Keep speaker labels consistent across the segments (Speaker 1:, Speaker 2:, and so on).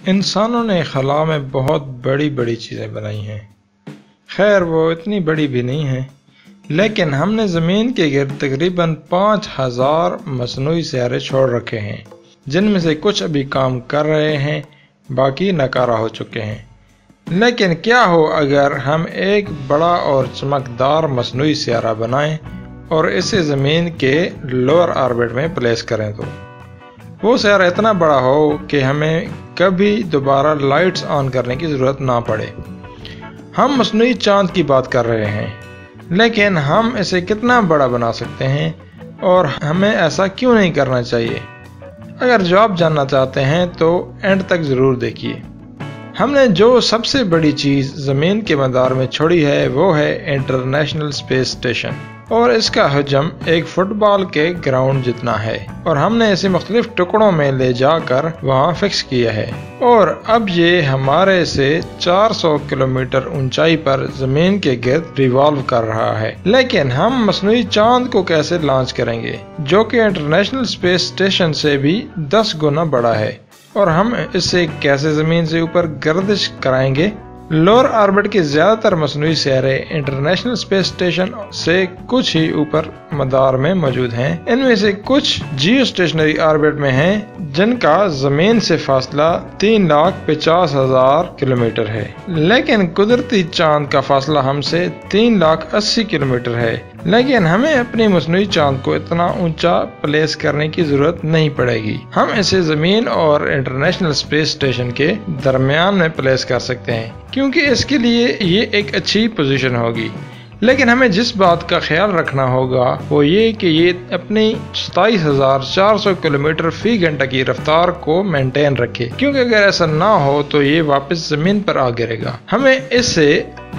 Speaker 1: इंसानों ने खला में बहुत बड़ी बड़ी चीज़ें बनाई हैं। खैर वो इतनी बड़ी भी नहीं हैं, लेकिन हमने ज़मीन के गिर्द तकरीबन 5000 मसनूई सियारे छोड़ रखे हैं, जिनमें से कुछ अभी काम कर रहे हैं, बाकी नकारा हो चुके हैं। लेकिन क्या हो अगर हम एक बड़ा और चमकदार मसनूई सियारा बनाएं और इसे ज़मीन के लोअर ऑर्बिट में प्लेस करें, तो वो सियारा इतना बड़ा हो कि हमें कभी दोबारा लाइट्स ऑन करने की ज़रूरत ना पड़े। हम मसनूई चांद की बात कर रहे हैं, लेकिन हम इसे कितना बड़ा बना सकते हैं और हमें ऐसा क्यों नहीं करना चाहिए? अगर जवाब जानना चाहते हैं तो एंड तक ज़रूर देखिए। हमने जो सबसे बड़ी चीज़ ज़मीन के मदार में छोड़ी है वो है इंटरनेशनल स्पेस स्टेशन, और इसका हजम एक फुटबॉल के ग्राउंड जितना है, और हमने इसे मुख्तलिफ टुकड़ों में ले जाकर वहाँ फिक्स किया है। और अब ये हमारे से 400 किलोमीटर ऊंचाई पर ज़मीन के गिर्द रिवॉल्व कर रहा है। लेकिन हम मसनूई चांद को कैसे लॉन्च करेंगे, जो कि इंटरनेशनल स्पेस स्टेशन से भी 10 गुना बड़ा है, और हम इससे कैसे ज़मीन से ऊपर गर्दिश कराएंगे? लोअर ऑर्बिट के ज्यादातर मसनूई सियारे इंटरनेशनल स्पेस स्टेशन से कुछ ही ऊपर मदार में मौजूद हैं। इनमें से कुछ जियो स्टेशनरी ऑर्बिट में हैं, जिनका जमीन से फासला 3,50,000 किलोमीटर है, लेकिन कुदरती चांद का फासला हमसे 3,80,000 किलोमीटर है। लेकिन हमें अपनी मसनूई चांद को इतना ऊंचा प्लेस करने की जरूरत नहीं पड़ेगी। हम इसे जमीन और इंटरनेशनल स्पेस स्टेशन के दरमियान में प्लेस कर सकते हैं, क्योंकि इसके लिए ये एक अच्छी पोजीशन होगी। लेकिन हमें जिस बात का ख्याल रखना होगा वो ये कि ये अपनी 27,400 किलोमीटर फी घंटा की रफ्तार को मेंटेन रखे, क्योंकि अगर ऐसा ना हो तो ये वापस जमीन पर आ गिरेगा। हमें इसे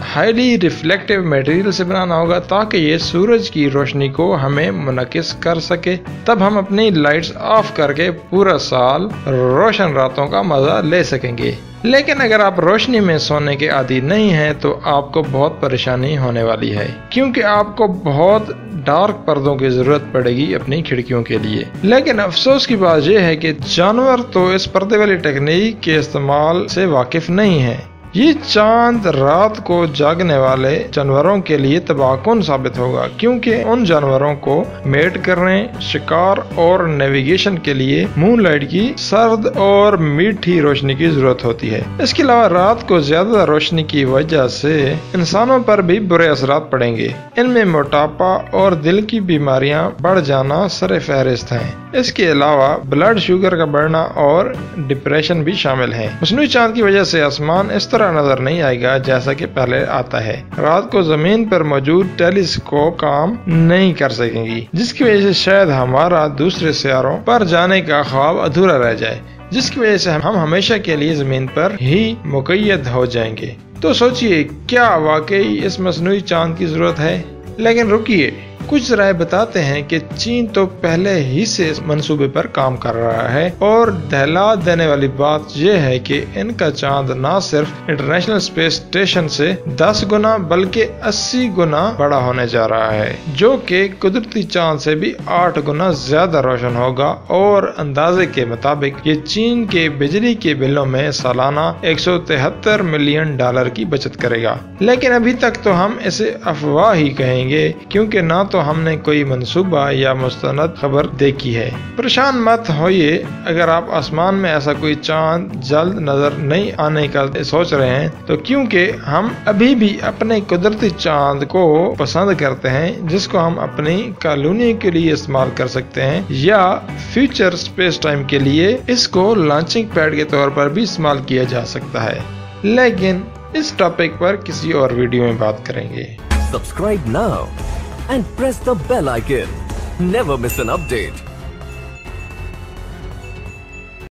Speaker 1: हाईली रिफ्लेक्टिव मटेरियल से बनाना होगा ताकि ये सूरज की रोशनी को हमें मुनकिस कर सके। तब हम अपनी लाइट्स ऑफ करके पूरा साल रोशन रातों का मजा ले सकेंगे। लेकिन अगर आप रोशनी में सोने के आदी नहीं हैं तो आपको बहुत परेशानी होने वाली है, क्योंकि आपको बहुत डार्क पर्दों की जरूरत पड़ेगी अपनी खिड़कियों के लिए। लेकिन अफसोस की बात यह है कि जानवर तो इस पर्दे वाली टेक्निक के इस्तेमाल से वाकिफ नहीं है। ये चांद रात को जागने वाले जानवरों के लिए तबाहकुन साबित होगा, क्योंकि उन जानवरों को मेट करने, शिकार और नेविगेशन के लिए मूनलाइट की सर्द और मीठी रोशनी की जरूरत होती है। इसके अलावा रात को ज्यादा रोशनी की वजह से इंसानों पर भी बुरे असरात पड़ेंगे। इनमें मोटापा और दिल की बीमारियां बढ़ जाना सरे फहरिस्त हैं। इसके अलावा ब्लड शुगर का बढ़ना और डिप्रेशन भी शामिल है। मसनूई चांद की वजह से आसमान इस तरह नजर नहीं आएगा जैसा कि पहले आता है। रात को जमीन पर मौजूद टेलीस्कोप काम नहीं कर सकेंगी, जिसकी वजह से शायद हमारा दूसरे सियारों पर जाने का ख्वाब अधूरा रह जाए, जिसकी वजह से हम हमेशा के लिए जमीन पर ही मुक़य्यद हो जाएंगे। तो सोचिए, क्या वाकई इस मसनूई चांद की जरूरत है? लेकिन रुकिए, कुछ राय बताते हैं कि चीन तो पहले ही से इस मंसूबे पर काम कर रहा है, और दहला देने वाली बात यह है कि इनका चांद न सिर्फ इंटरनेशनल स्पेस स्टेशन से 10 गुना बल्कि 80 गुना बड़ा होने जा रहा है, जो कि कुदरती चांद से भी 8 गुना ज्यादा रोशन होगा। और अंदाजे के मुताबिक ये चीन के बिजली के बिलों में सालाना $173 मिलियन की बचत करेगा। लेकिन अभी तक तो हम इसे अफवाह ही कहेंगे, क्योंकि ना तो हमने कोई मंसूबा या मुस्तनद खबर देखी है। परेशान मत होइए अगर आप आसमान में ऐसा कोई चांद जल्द नजर नहीं आने का सोच रहे हैं, तो क्योंकि हम अभी भी अपने कुदरती चांद को पसंद करते हैं, जिसको हम अपनी कॉलोनी के लिए इस्तेमाल कर सकते हैं, या फ्यूचर स्पेस टाइम के लिए इसको लॉन्चिंग पैड के तौर पर भी इस्तेमाल किया जा सकता है। लेकिन इस टॉपिक पर किसी और वीडियो में बात करेंगे।
Speaker 2: Subscribe now and press the bell icon. Never miss an update.